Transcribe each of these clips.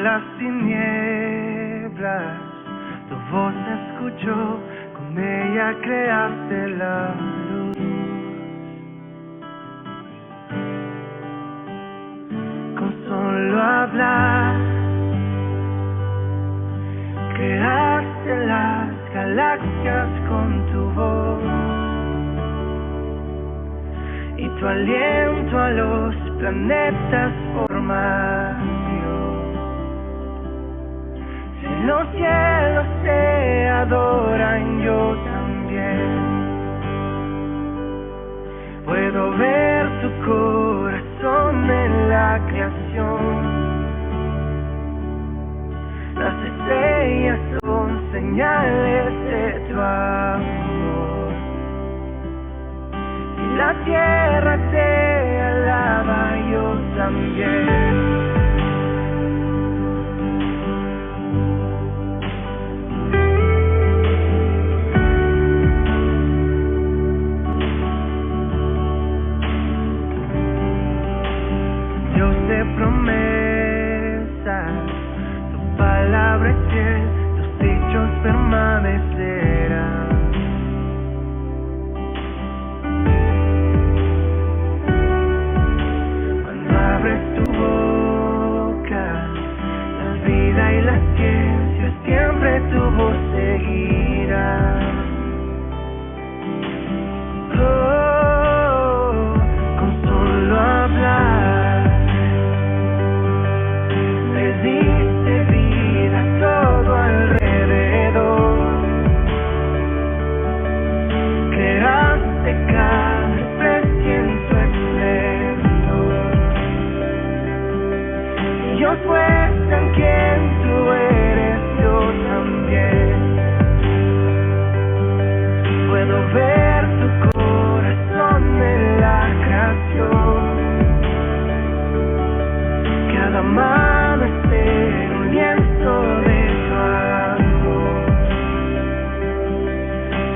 las tinieblas, tu voz se escuchó, con ella creaste la luz. Con solo hablar, creaste las galaxias con tu voz, y tu aliento a los planetas formaste. Si los cielos te adoran, yo también puedo ver tu corazón en la creación. Las estrellas son señales de tu amor, y la tierra te alaba, yo también. Dios de promesas, tu palabra es fiel, tus dichos permanecerán. Cuando abres tu boca, la vida y la ciencia siempre tu voz seguirá. Oh, con solo hablar, le diste vida a todo alrededor. Creaste cada especie en su esplendor. Dios muestra en quien tú eres, yo también puedo ver tu corazón en la creación. Cada mano es un lienzo de tu amor,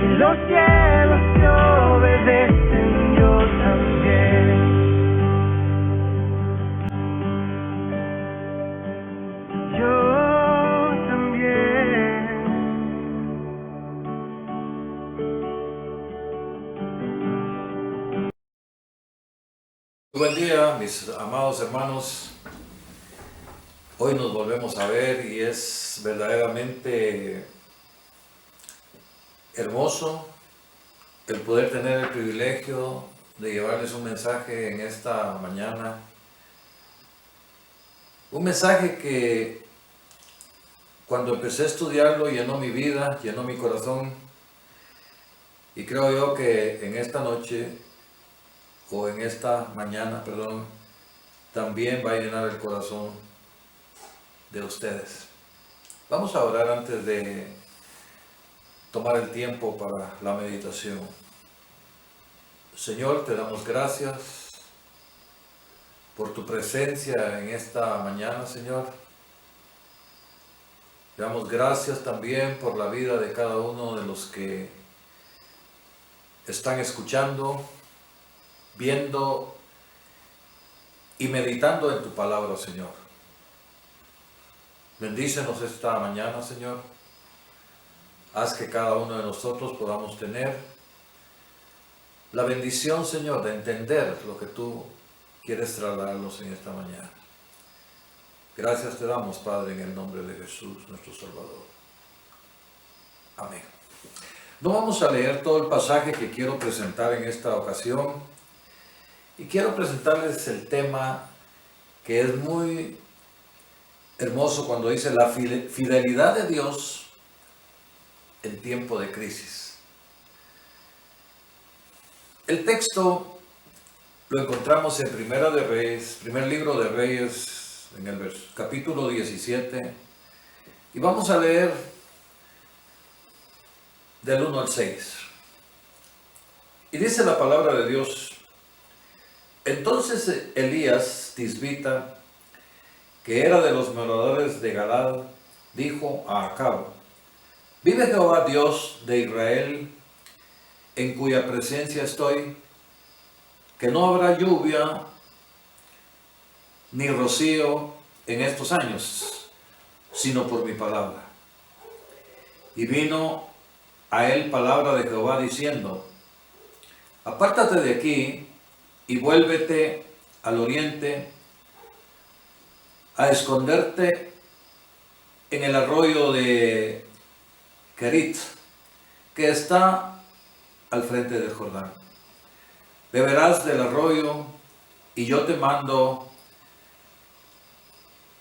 y los cielos te obedecen, yo también. Yo también. Buen día, mis amados hermanos. Hoy nos volvemos a ver y es verdaderamente hermoso el poder tener el privilegio de llevarles un mensaje en esta mañana. Un mensaje que cuando empecé a estudiarlo llenó mi vida, llenó mi corazón, y creo yo que en esta noche, o en esta mañana, perdón, también va a llenar el corazón de ustedes. Vamos a orar antes de tomar el tiempo para la meditación. Señor, te damos gracias por tu presencia en esta mañana, Señor. Te damos gracias también por la vida de cada uno de los que están escuchando, viendo y meditando en tu palabra, Señor. Bendícenos esta mañana, Señor. Haz que cada uno de nosotros podamos tener la bendición, Señor, de entender lo que tú quieres trasladarnos en esta mañana. Gracias te damos, Padre, en el nombre de Jesús, nuestro Salvador. Amén. No vamos a leer todo el pasaje que quiero presentar en esta ocasión, y quiero presentarles el tema que es muy hermoso cuando dice la fidelidad de Dios en tiempo de crisis. El texto lo encontramos en Primera de Reyes, primer libro de Reyes, en el capítulo 17, y vamos a leer del 1 al 6. Y dice la palabra de Dios: entonces Elías Tisbita, que era de los moradores de Galad, dijo a Acab: vive Jehová Dios de Israel, en cuya presencia estoy, que no habrá lluvia ni rocío en estos años, sino por mi palabra. Y vino a él palabra de Jehová diciendo, apártate de aquí y vuélvete al oriente a esconderte en el arroyo de Kerit, que está al frente del Jordán. Beberás del arroyo y yo te mando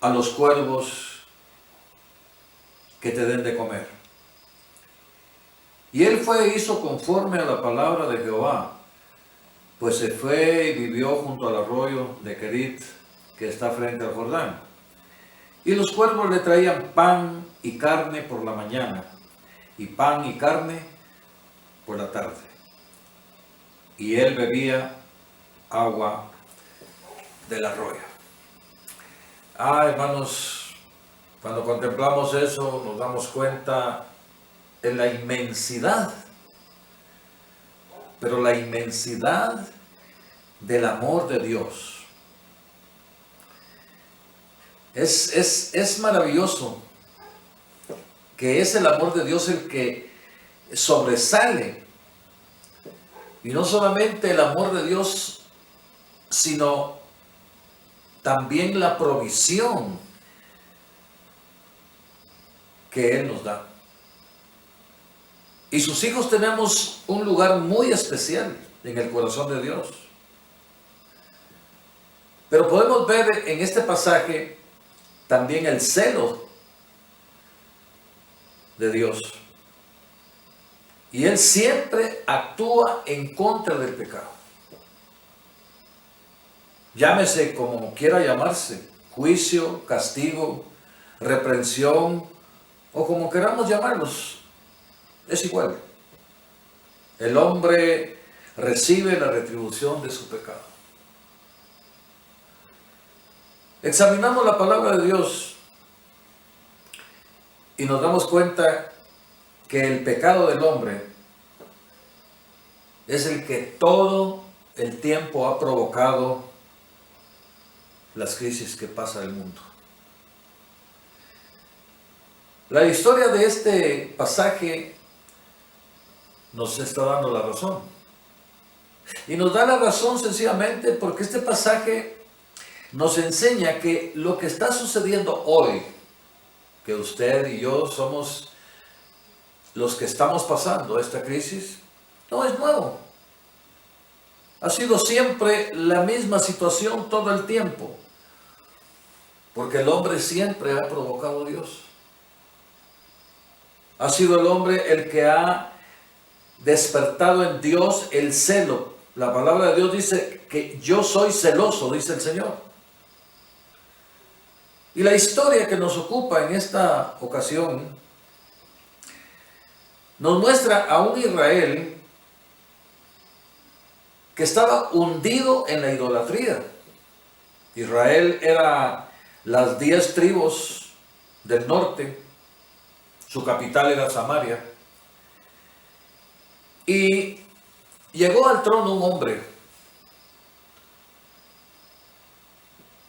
a los cuervos que te den de comer. Y él fue e hizo conforme a la palabra de Jehová, pues se fue y vivió junto al arroyo de Kerit, que está frente al Jordán. Y los cuervos le traían pan y carne por la mañana, y pan y carne por la tarde. Y él bebía agua del arroyo. Hermanos, cuando contemplamos eso, nos damos cuenta de la inmensidad, pero la inmensidad del amor de Dios. Es maravilloso que es el amor de Dios el que sobresale. Y no solamente el amor de Dios, sino también la provisión que Él nos da. Y sus hijos tenemos un lugar muy especial en el corazón de Dios. Pero podemos ver en este pasaje también el celo de Dios. Y Él siempre actúa en contra del pecado. Llámese como quiera llamarse, juicio, castigo, reprensión, o como queramos llamarlos, es igual. El hombre recibe la retribución de su pecado. Examinamos la palabra de Dios y nos damos cuenta que el pecado del hombre es el que todo el tiempo ha provocado las crisis que pasa el mundo. La historia de este pasaje nos está dando la razón. Y nos da la razón sencillamente porque este pasaje nos enseña que lo que está sucediendo hoy, que usted y yo somos los que estamos pasando esta crisis, no es nuevo. Ha sido siempre la misma situación todo el tiempo, porque el hombre siempre ha provocado a Dios. Ha sido el hombre el que ha despertado en Dios el celo. La palabra de Dios dice que yo soy celoso, dice el Señor. Y la historia que nos ocupa en esta ocasión nos muestra a un Israel que estaba hundido en la idolatría. Israel era las 10 tribus del norte, su capital era Samaria, y llegó al trono un hombre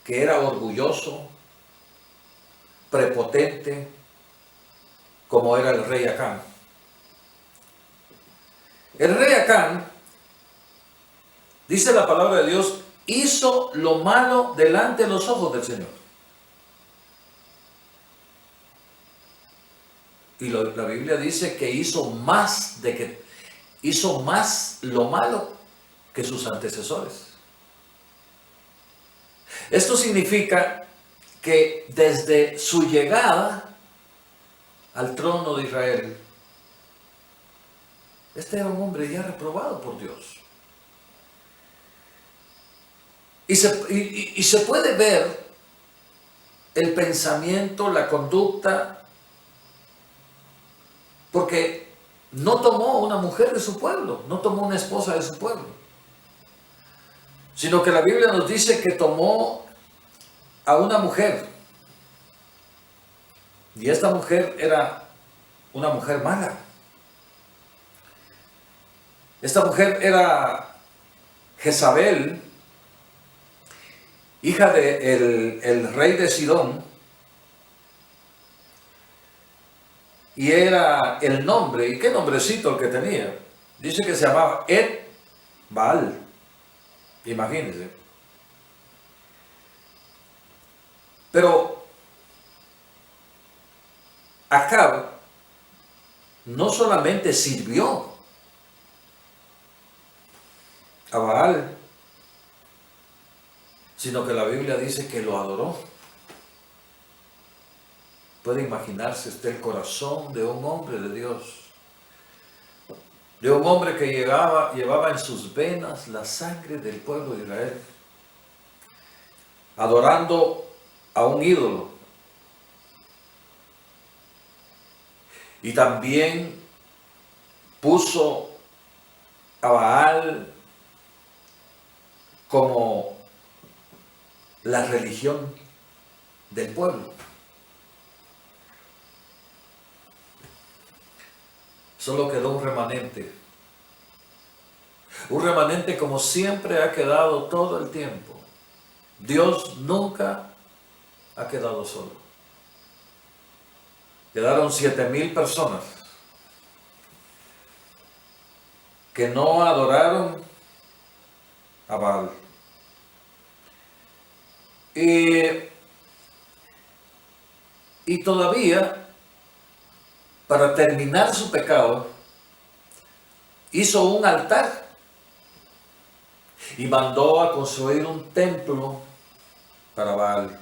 que era orgulloso, prepotente, como era el rey Acán. El rey Acán, dice la palabra de Dios, hizo lo malo delante de los ojos del Señor. Y la Biblia dice que hizo más lo malo que sus antecesores. Esto significa que desde su llegada al trono de Israel, este era un hombre ya reprobado por Dios. Y se puede ver el pensamiento, la conducta, porque no tomó una mujer de su pueblo, no tomó una esposa de su pueblo, sino que la Biblia nos dice que tomó a una mujer, y esta mujer era una mujer mala. Esta mujer era Jezabel, hija del rey de Sidón, y era el nombre, y qué nombrecito el que tenía. Dice que se llamaba Et Baal. Imagínense. Pero Acab no solamente sirvió a Baal, sino que la Biblia dice que lo adoró. Puede imaginarse usted el corazón de un hombre de Dios, de un hombre que llevaba en sus venas la sangre del pueblo de Israel, adorando a un ídolo. Y también puso a Baal como la religión del pueblo. Solo quedó un remanente. Un remanente como siempre ha quedado todo el tiempo. Dios nunca ha quedado solo. Quedaron 7,000 personas que no adoraron a Baal. Y todavía, para terminar su pecado, hizo un altar y mandó a construir un templo para Baal.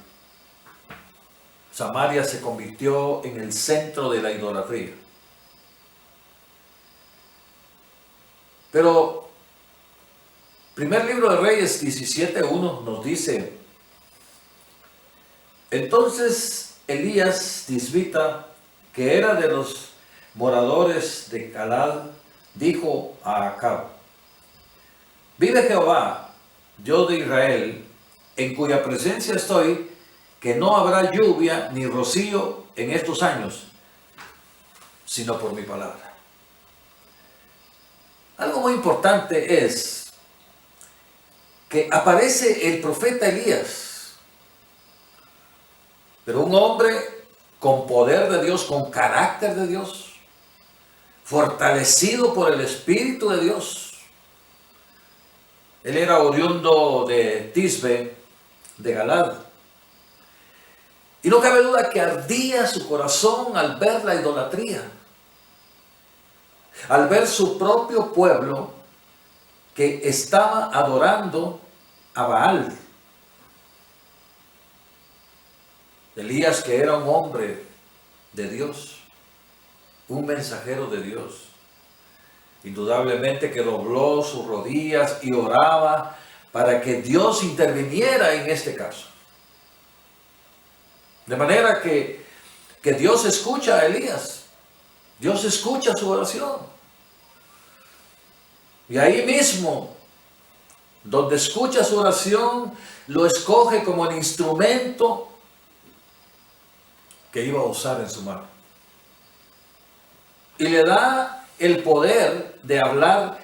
Samaria se convirtió en el centro de la idolatría. Pero, primer libro de Reyes 17:1 nos dice: entonces Elías Tisbita, que era de los moradores de Galad, dijo a Acab: vive Jehová, Dios de Israel, en cuya presencia estoy, que no habrá lluvia ni rocío en estos años, sino por mi palabra. Algo muy importante es que aparece el profeta Elías, pero un hombre con poder de Dios, con carácter de Dios, fortalecido por el Espíritu de Dios. Él era oriundo de Tisbe, de Galad. Y no cabe duda que ardía su corazón al ver la idolatría, al ver su propio pueblo que estaba adorando a Baal. Elías, que era un hombre de Dios, un mensajero de Dios, indudablemente que dobló sus rodillas y oraba para que Dios interviniera en este caso. De manera que Dios escucha a Elías, Dios escucha su oración. Y ahí mismo, donde escucha su oración, lo escoge como el instrumento que iba a usar en su mano. Y le da el poder de hablar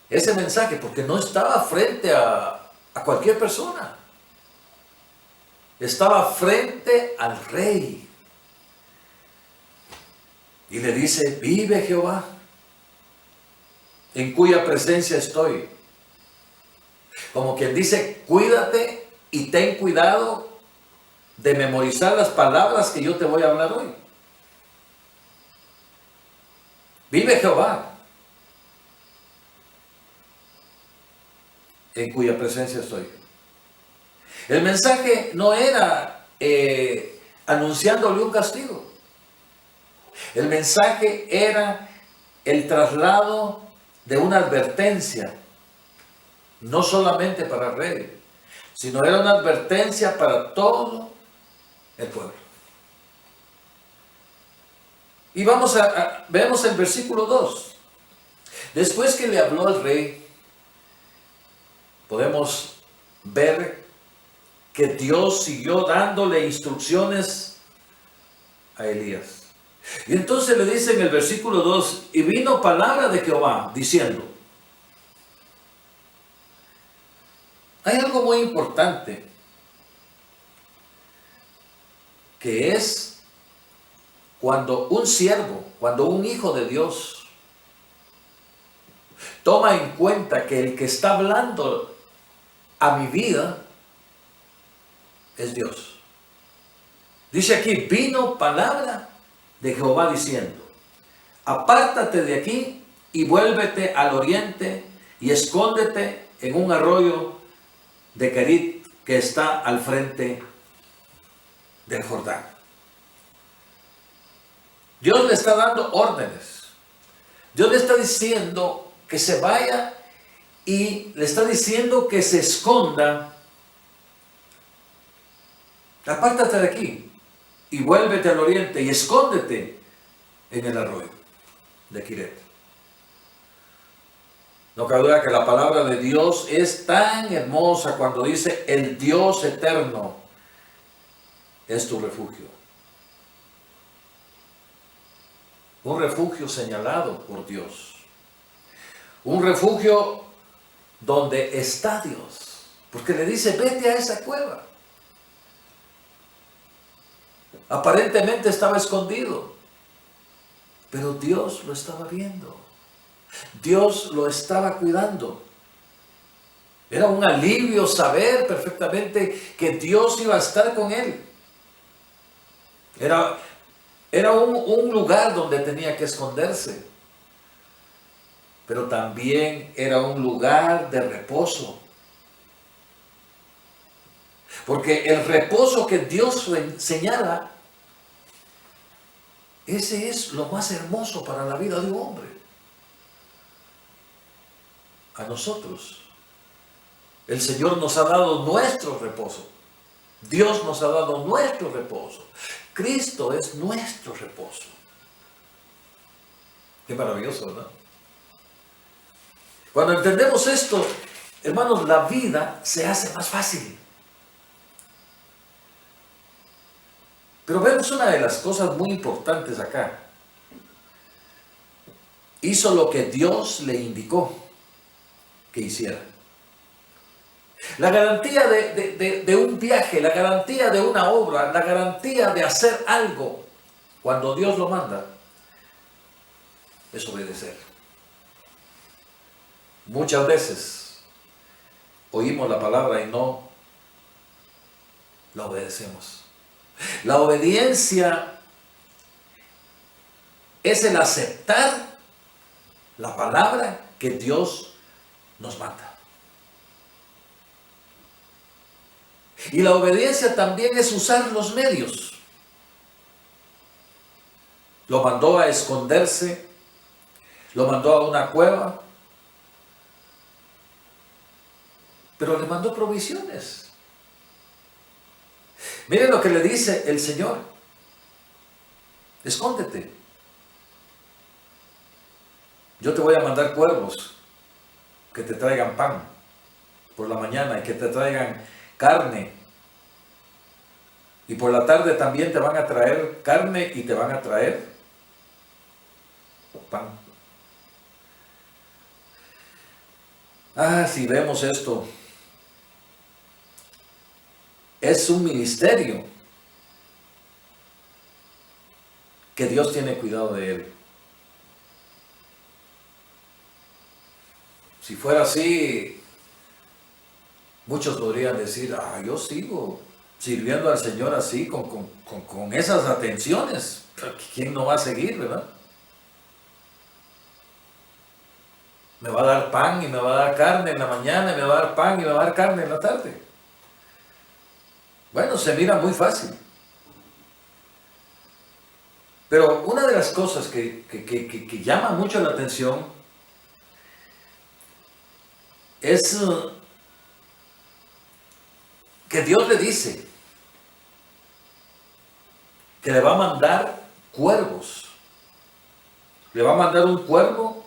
ese mensaje, porque no estaba frente a cualquier persona. Estaba frente al rey. Y le dice: vive Jehová, en cuya presencia estoy. Como quien dice: cuídate y ten cuidado de memorizar las palabras que yo te voy a hablar hoy. Vive Jehová, en cuya presencia estoy. El mensaje no era anunciándole un castigo. El mensaje era el traslado de una advertencia, no solamente para el rey, sino era una advertencia para todo el pueblo. Y veamos el versículo 2. Después que le habló al rey, podemos ver que Dios siguió dándole instrucciones a Elías. Y entonces le dice en el versículo 2: y vino palabra de Jehová diciendo. Hay algo muy importante, que es cuando un siervo, cuando un hijo de Dios toma en cuenta que el que está hablando a mi vida es Dios. Dice aquí, vino palabra de Jehová diciendo, apártate de aquí y vuélvete al oriente y escóndete en un arroyo de Kerit que está al frente del Jordán. Dios le está dando órdenes. Dios le está diciendo que se vaya y le está diciendo que se esconda. Apártate de aquí y vuélvete al oriente y escóndete en el arroyo de Kerit. No cabe duda que la palabra de Dios es tan hermosa cuando dice el Dios eterno es tu refugio. Un refugio señalado por Dios. Un refugio donde está Dios. Porque le dice, vete a esa cueva. Aparentemente estaba escondido, pero Dios lo estaba viendo. Dios lo estaba cuidando. Era un alivio saber perfectamente que Dios iba a estar con él. Era un lugar donde tenía que esconderse, pero también era un lugar de reposo. Porque el reposo que Dios señala, ese es lo más hermoso para la vida de un hombre. A nosotros, el Señor nos ha dado nuestro reposo. Dios nos ha dado nuestro reposo. Cristo es nuestro reposo. Qué maravilloso, ¿verdad? Cuando entendemos esto, hermanos, la vida se hace más fácil. Pero vemos una de las cosas muy importantes acá. Hizo lo que Dios le indicó que hiciera. La garantía de un viaje, la garantía de una obra, la garantía de hacer algo cuando Dios lo manda, es obedecer. Muchas veces oímos la palabra y no la obedecemos. La obediencia es el aceptar la palabra que Dios nos manda. Y la obediencia también es usar los medios. Lo mandó a esconderse, lo mandó a una cueva, pero le mandó provisiones. Miren lo que le dice el Señor. Escóndete. Yo te voy a mandar cuervos que te traigan pan por la mañana y que te traigan carne. Y por la tarde también te van a traer carne y te van a traer pan. Si vemos esto, es un ministerio que Dios tiene cuidado de él. Si fuera así, muchos podrían decir, yo sigo sirviendo al Señor así, con esas atenciones. ¿Quién no va a seguir, verdad? Me va a dar pan y me va a dar carne en la mañana, y me va a dar pan y me va a dar carne en la tarde. Bueno, se mira muy fácil. Pero una de las cosas que llama mucho la atención es que Dios le dice que le va a mandar cuervos. Le va a mandar un cuervo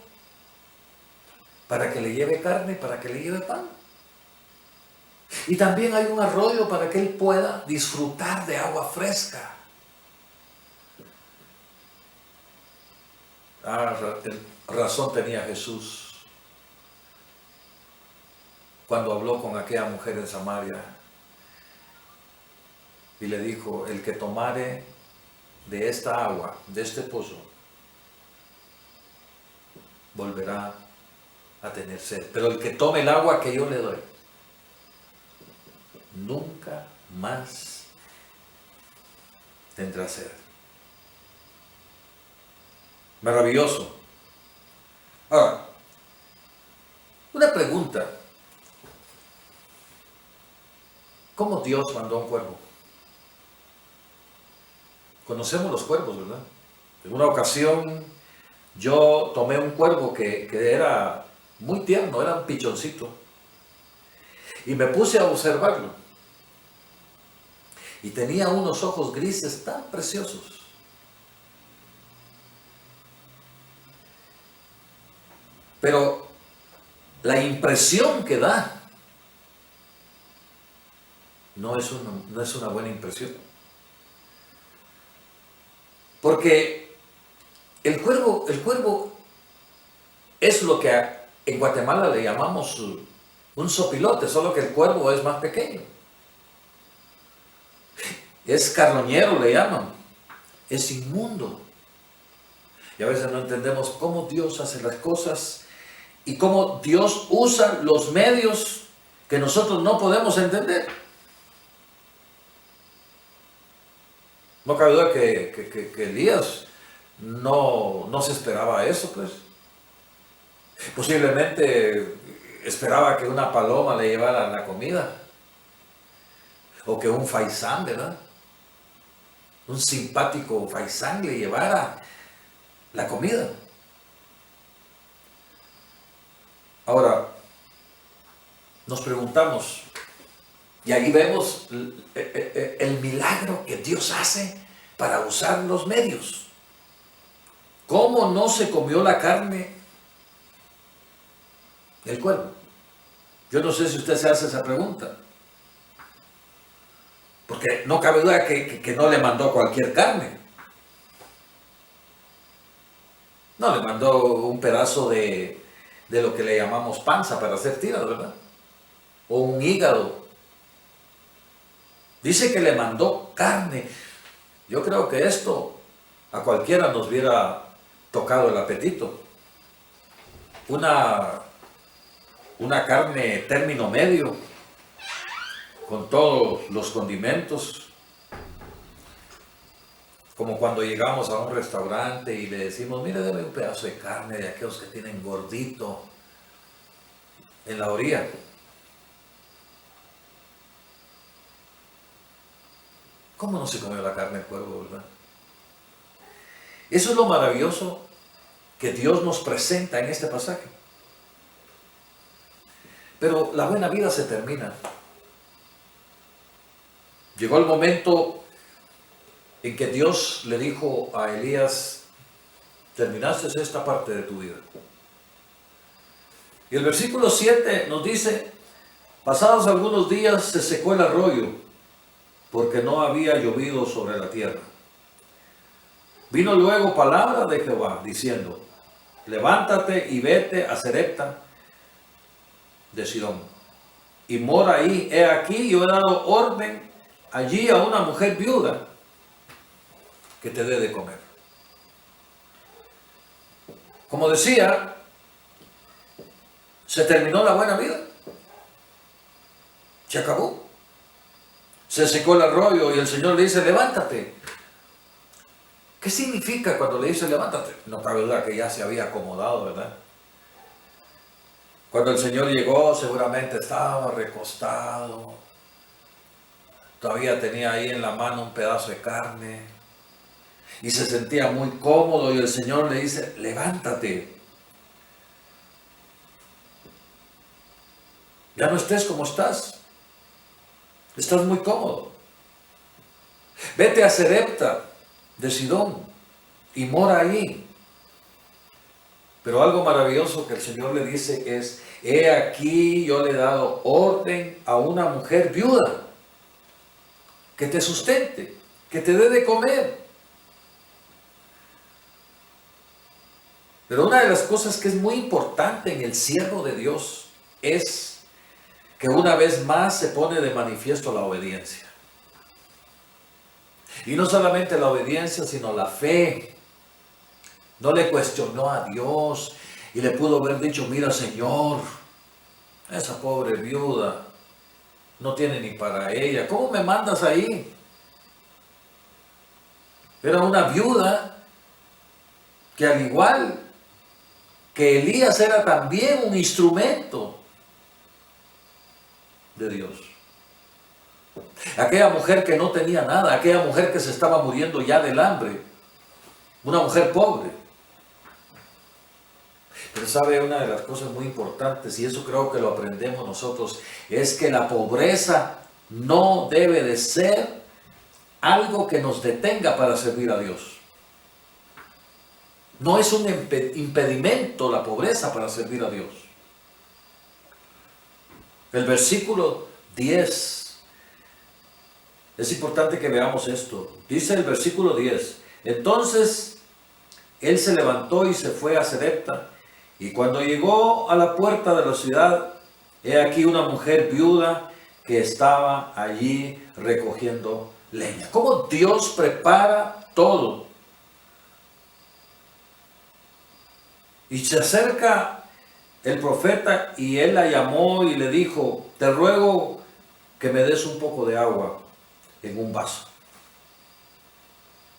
para que le lleve carne, para que le lleve pan. Y también hay un arroyo para que él pueda disfrutar de agua fresca. Razón tenía Jesús cuando habló con aquella mujer en Samaria y le dijo, el que tomare de esta agua, de este pozo, volverá a tener sed. Pero el que tome el agua que yo le doy, nunca más tendrá sed. Maravilloso. Ahora, una pregunta. ¿Cómo Dios mandó un cuervo? Conocemos los cuervos, ¿verdad? En una ocasión yo tomé un cuervo que era muy tierno, era un pichoncito, y me puse a observarlo. Y tenía unos ojos grises tan preciosos. Pero la impresión que da no es una buena impresión. Porque el cuervo es lo que en Guatemala le llamamos un sopilote, solo que el cuervo es más pequeño. Es carroñero, le llaman. Es inmundo. Y a veces no entendemos cómo Dios hace las cosas y cómo Dios usa los medios que nosotros no podemos entender. No cabe duda que Elías no se esperaba eso, pues. Posiblemente esperaba que una paloma le llevara la comida. O que un faisán, ¿verdad? Un simpático faisán le llevara la comida. Ahora, nos preguntamos, y ahí vemos el milagro que Dios hace para usar los medios. ¿Cómo no se comió la carne del cuervo? Yo no sé si usted se hace esa pregunta. Porque no cabe duda que no le mandó cualquier carne. No, le mandó un pedazo de lo que le llamamos panza para hacer tiras, ¿verdad? O un hígado. Dice que le mandó carne. Yo creo que esto a cualquiera nos hubiera tocado el apetito. Una carne término medio, con todos los condimentos. Como cuando llegamos a un restaurante y le decimos, mire, deme un pedazo de carne de aquellos que tienen gordito en la orilla. ¿Cómo no se comió la carne del cuervo, verdad? Eso es lo maravilloso que Dios nos presenta en este pasaje. Pero la buena vida se termina. Llegó el momento en que Dios le dijo a Elías, terminaste esta parte de tu vida. Y el versículo 7 nos dice, pasados algunos días se secó el arroyo, porque no había llovido sobre la tierra. Vino luego palabra de Jehová, diciendo, levántate y vete a Sarepta de Sidón, y mora ahí. He aquí, yo he dado orden allí a una mujer viuda que te dé de comer. Como decía, se terminó la buena vida. Se acabó. Se secó el arroyo y el Señor le dice, levántate. ¿Qué significa cuando le dice levántate? No cabe duda que ya se había acomodado, ¿verdad? Cuando el Señor llegó, seguramente estaba recostado. Todavía tenía ahí en la mano un pedazo de carne. Y se sentía muy cómodo y el Señor le dice, levántate. Ya no estés como estás. Estás muy cómodo. Vete a Sarepta de Sidón y mora allí. Pero algo maravilloso que el Señor le dice es, he aquí yo le he dado orden a una mujer viuda que te sustente, que te dé de comer. Pero una de las cosas que es muy importante en el siervo de Dios es que una vez más se pone de manifiesto la obediencia. Y no solamente la obediencia, sino la fe. No le cuestionó a Dios y le pudo haber dicho, mira Señor, esa pobre viuda no tiene ni para ella, ¿cómo me mandas ahí? Era una viuda que al igual que Elías era también un instrumento de Dios. Aquella mujer que no tenía nada, aquella mujer que se estaba muriendo ya del hambre, una mujer pobre. Pero sabe, una de las cosas muy importantes, y eso creo que lo aprendemos nosotros, es que la pobreza no debe de ser algo que nos detenga para servir a Dios. No es un impedimento la pobreza para servir a Dios. El versículo 10, es importante que veamos esto. Dice el versículo 10, entonces él se levantó y se fue a Sarepta, y cuando llegó a la puerta de la ciudad, he aquí una mujer viuda que estaba allí recogiendo leña. ¿Cómo Dios prepara todo? Y se acerca el profeta y él la llamó y le dijo, te ruego que me des un poco de agua en un vaso.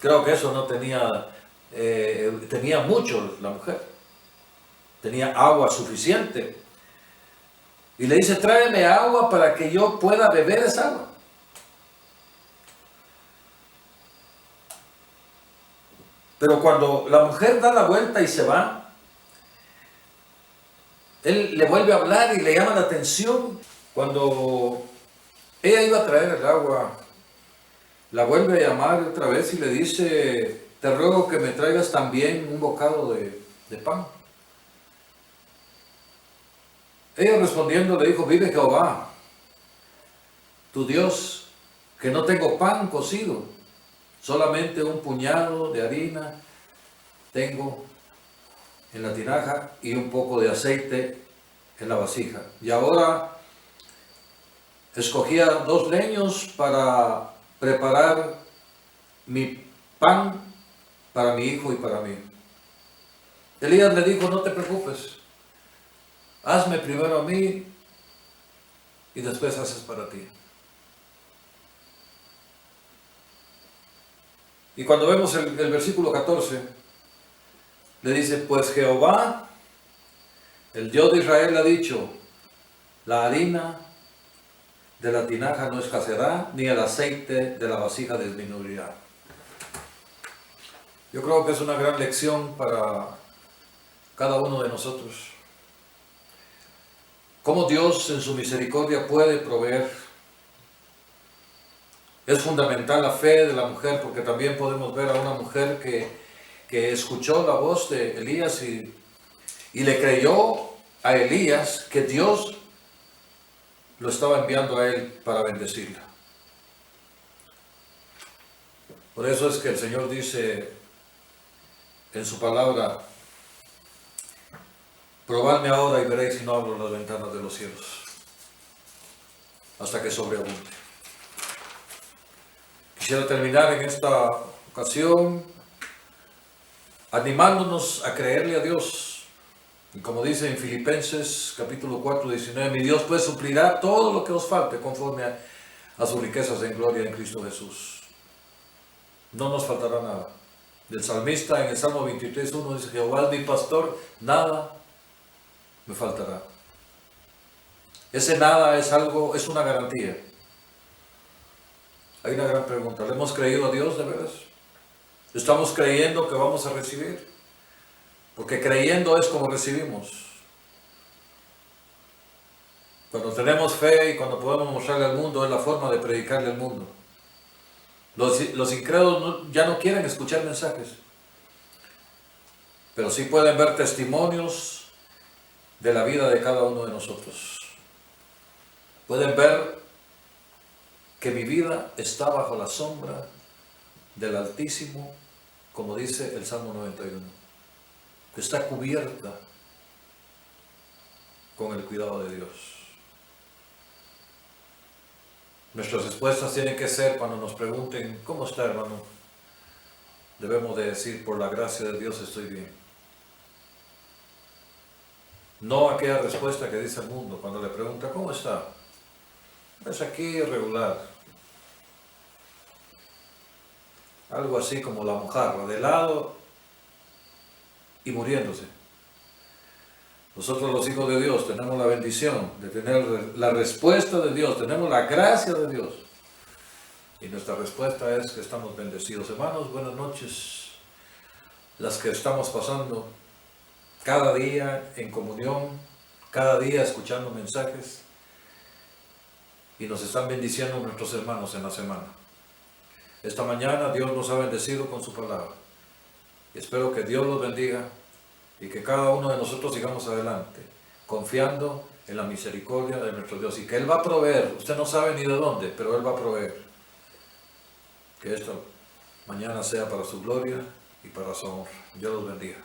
Creo que eso no tenía, tenía mucho la mujer. Tenía agua suficiente. Y le dice, tráeme agua para que yo pueda beber esa agua. Pero cuando la mujer da la vuelta y se va, él le vuelve a hablar y le llama la atención. Cuando ella iba a traer el agua, la vuelve a llamar otra vez y le dice, te ruego que me traigas también un bocado de pan. Ella respondiendo le dijo, vive Jehová, tu Dios, que no tengo pan cocido, solamente un puñado de harina tengo en la tinaja y un poco de aceite en la vasija. Y ahora escogía 2 leños para preparar mi pan para mi hijo y para mí. Elías le dijo, no te preocupes, hazme primero a mí y después haces para ti. Y cuando vemos el versículo 14, le dice, pues Jehová, el Dios de Israel, ha dicho, la harina de la tinaja no escaseará, ni el aceite de la vasija disminuirá. Yo creo que es una gran lección para cada uno de nosotros. Cómo Dios en su misericordia puede proveer. Es fundamental la fe de la mujer, porque también podemos ver a una mujer que escuchó la voz de Elías y le creyó a Elías que Dios lo estaba enviando a él para bendecirla. Por eso es que el Señor dice en su palabra, probadme ahora y veréis si no abro las ventanas de los cielos, hasta que sobreabunde. Quisiera terminar en esta ocasión animándonos a creerle a Dios. Y como dice en Filipenses capítulo 4, 19, mi Dios pues suplirá todo lo que os falte conforme a sus riquezas en gloria en Cristo Jesús. No nos faltará nada. El salmista en el Salmo 23, 1 dice, Jehová es mi pastor, nada me faltará. Ese nada es algo, es una garantía. Hay una gran pregunta, ¿le hemos creído a Dios de veras? ¿Estamos creyendo que vamos a recibir? Porque creyendo es como recibimos. Cuando tenemos fe y cuando podemos mostrarle al mundo, es la forma de predicarle al mundo. Los incrédulos ya no quieren escuchar mensajes, pero sí pueden ver testimonios de la vida de cada uno de nosotros. Pueden ver que mi vida está bajo la sombra del Altísimo, como dice el Salmo 91, que está cubierta con el cuidado de Dios. Nuestras respuestas tienen que ser cuando nos pregunten, ¿cómo está, hermano? Debemos de decir, por la gracia de Dios estoy bien. No aquella respuesta que dice el mundo cuando le pregunta, ¿cómo está? Es aquí irregular. Algo así como la mojarra, de lado y muriéndose. Nosotros los hijos de Dios tenemos la bendición de tener la respuesta de Dios, tenemos la gracia de Dios. Y nuestra respuesta es que estamos bendecidos. Hermanos, buenas noches. Las que estamos pasando cada día en comunión, cada día escuchando mensajes, y nos están bendiciendo nuestros hermanos en la semana. Esta mañana Dios nos ha bendecido con su palabra. Y espero que Dios los bendiga y que cada uno de nosotros sigamos adelante, confiando en la misericordia de nuestro Dios y que Él va a proveer. Usted no sabe ni de dónde, pero Él va a proveer. Que esta mañana sea para su gloria y para su honra. Dios los bendiga.